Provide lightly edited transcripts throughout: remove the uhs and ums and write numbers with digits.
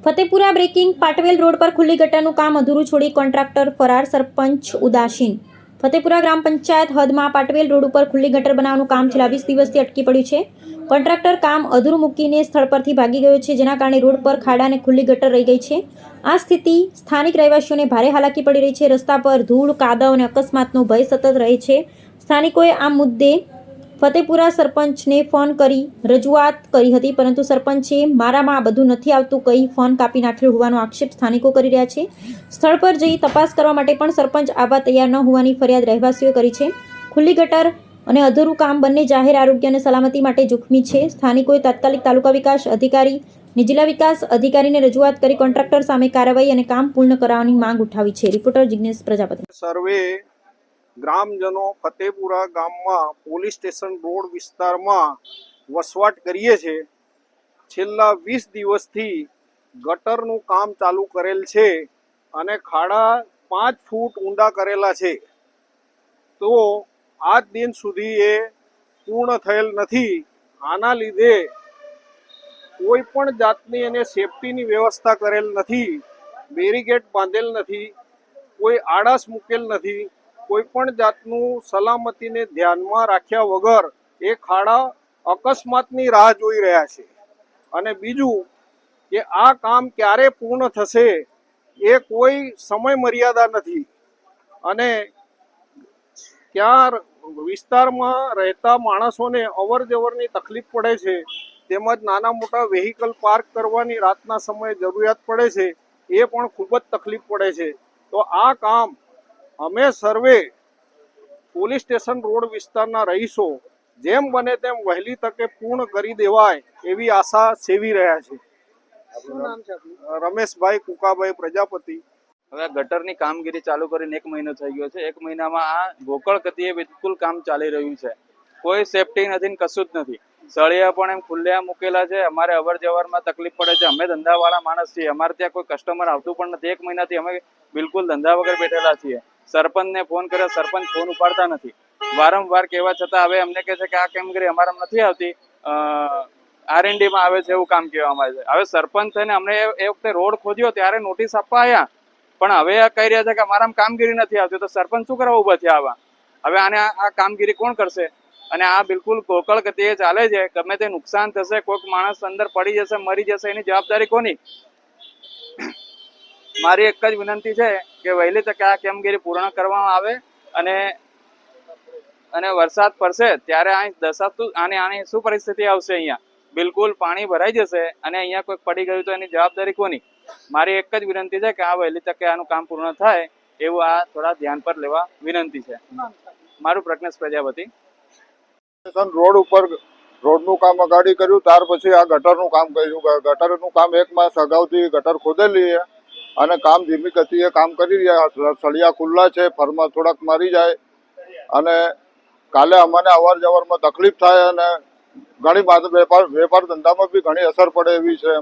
Fatepura breaking પાટવેલ road પર ખુલ્લી ગટરનું કામ અધૂરું છોડી કોન્ટ્રાક્ટર ફરાર, સરપંચ ઉદાસીન. ફતેપુરા ગ્રામ પંચાયત હદમાં પાટવેલ રોડ ઉપર ખુલ્લી ગટર બનાવવાનું કામ છેલ્લા 20 દિવસથી અટકી પડ્યું છે. કોન્ટ્રાક્ટર કામ અધૂરું મૂકીને સ્થળ પરથી ભાગી ગયો છે, જેના કારણે રોડ પર ખાડા અને ખુલ્લી ગટર રહી ગઈ છે. આ સ્થિતિ સ્થાનિક રહેવાસીઓને ભારે હાલાકી પડી રહી છે. રસ્તા પર ધૂળ, કાદવ અને અકસ્માતનો ભય સતત રહે છે. સ્થાનિકોએ આ મુદ્દે ફતેપુરા સરપંચને ફોન કરી રજૂઆત કરી હતી, પરંતુ સરપંચે મારામાં આ બધું નથી આવતું કહી ફોન કાપી નાખ્યો હોવાનો આક્ષેપ સ્થાનિકો કરી રહ્યા છે. સ્થળ પર જઈ તપાસ કરવા માટે પણ સરપંચ આવવા તૈયાર ન હોવાની ફરિયાદ રહેવાસીઓએ કરી છે. ખુલ્લી ગટર અને અધૂરું કામ બંને જાહેર આરોગ્ય અને સલામતી માટે જોખમી છે. સ્થાનિકોએ તાત્કાલિક તાલુકા વિકાસ અધિકારી અને જિલ્લા વિકાસ અધિકારીને રજૂઆત કરી કોન્ટ્રાક્ટર સામે કાર્યવાહી અને કામ પૂર્ણ કરાવવાની માંગ ઉઠાવી છે. રિપોર્ટર જિગ્નેશ પ્રજાપતિ. સર્વે ગ્રામજનો ફતેપુરા ગામમાં પોલીસ સ્ટેશન રોડ વિસ્તારમાં વસવાટ કરીએ છે. છેલ્લા 20 દિવસથી ગટરનું કામ ચાલુ કરેલ છે અને ખાડા 5 ફૂટ ઊંડા કરેલા છે, તો આજ દિન સુધી એ પૂર્ણ થયેલ નથી. આના લીધે કોઈ પણ જાતની એને સેફટીની વ્યવસ્થા કરેલ નથી, બેરીગેટ બાંધેલ નથી, કોઈ આડાસ મૂકેલ નથી. કોઈ પણ જાતનું સલામતીને ધ્યાનમાં રાખ્યા વગર એ ખાડા અકસ્માતની રાહ જોઈ રહ્યા છે. અને બીજું કે આ કામ ક્યારે પૂર્ણ થશે એ કોઈ સમય મર્યાદા નથી. અને ત્યાં વિસ્તારમાં રહેતા માણસોને અવર જવરની તકલીફ પડે છે, તેમજ નાના મોટા વેહિકલ પાર્ક કરવાની રાતના સમયે જરૂરિયાત પડે છે, એ પણ ખૂબ જ તકલીફ પડે છે. તો આ કામ અમે સર્વે પોલીસ સ્ટેશન રોડ વિસ્તારના રહીશો જેમ બને તેમ વહેલી તકે પૂર્ણ કરી દેવાય એવી આશા સેવી રહ્યા છે. રમેશભાઈ કુકાભાઈ પ્રજાપતિ. હવે ગટરની કામગીરી ચાલુ કરીને 1 મહિનો થઈ ગયો છે. 1 મહિનામાં આ ગોકળ ગતિએ બિલકુલ કામ ચાલી રહ્યું છે. કોઈ સેફટી નથી, કશું જ નથી. સળિયા પણ એમ ખુલ્લા મૂકેલા છે. અમારે અવર જવરમાં તકલીફ પડે છે. અમે ધંધાવાળા માણસ છીએ, અમારે ત્યાં કોઈ કસ્ટમર આવતું પણ નથી. 1 મહિનાથી અમે બિલકુલ ધંધા વગર બેઠેલા છીએ. સરપંચને ફોન કર્યો, સરપંચ ફોન ઉપાડતા નથી. વારંવાર કહેવા છતાં હવે અમને કહે છે કે આ કામગીરી અમારામાં નથી આવતી, R&D માં આવે છે એવું કામ કહેવામાં આવે છે. હવે સરપંચ થઈને અમને એ વખતે રોડ ખોદ્યો ત્યારે નોટિસ આપવા આવ્યા, પણ હવે કહી રહ્યા છે કે અમારામાં કામગીરી નથી આવતી. તો સરપંચ શું કરવા ઉભા થયા આવા? હવે આને આ કામગીરી કોણ કરશે? અને આ બિલકુલ ગોકળ ગતિએ ચાલે છે. ગમે તે નુકસાન થશે, કોઈક માણસ અંદર પડી જશે, મરી જશે, એની જવાબદારી કોની? મારી એક જ વિનંતી છે કે વહેલી તકે આ કામગીરી પૂર્ણ કરવામાં આવે અને વરસાદ પડશે ત્યારે આની શું પરિસ્થિતિ આવશે? અહીંયા બિલકુલ પાણી ભરાઈ જશે અને અહીંયા કોઈક પડી ગયું તો એની જવાબદારી કોની? મારી એક જ વિનંતી છે કે આ વહેલી તકે આનું કામ પૂર્ણ થાય એવું આ થોડા ધ્યાન પર લેવા વિનંતી છે. મારું પ્રજ્ઞેશ પ્રજાપતિ. રોડ ઉપર રોડનું કામ અગાડી કર્યું, ત્યાર પછી આ ગટરનું કામ કર્યું. ગટરનું કામ 1 માસ અગાઉથી ગટર ખોદેલી છે અને કામ ધીમી ગતિએ કામ કરી રહ્યા. સળિયા ખુલ્લા છે, ફરમાં થોડાક મારી જાય અને કાલે અમને અવર જવરમાં તકલીફ થાય અને ઘણી વેપાર ધંધામાં બી ઘણી અસર પડે એવી છે.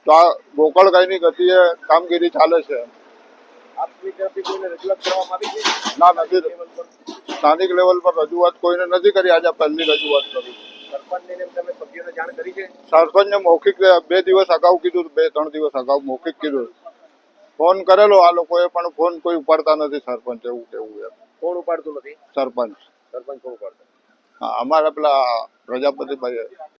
તો આ ગોકળગાયની ગતિએ કામગીરી ચાલે છે. ના, નથી. સ્થાનિક લેવલ પર રજૂઆત કોઈને નથી કરી. આજે પહેલી રજૂઆત કરી. સરપંચને મૌખિક 2 દિવસ અગાઉ કીધું, 2-3 દિવસ અગાઉ મૌખિક કીધું. ફોન કરેલો, આ લોકોએ પણ ફોન કોઈ ઉપાડતા નથી. સરપંચ એવું કેવું એમ. કોણ ઉપાડતું નથી? સરપંચ સરપંચ કોણ ઉપાડતું? હા, અમારા પેલા પ્રજાપતિભાઈ.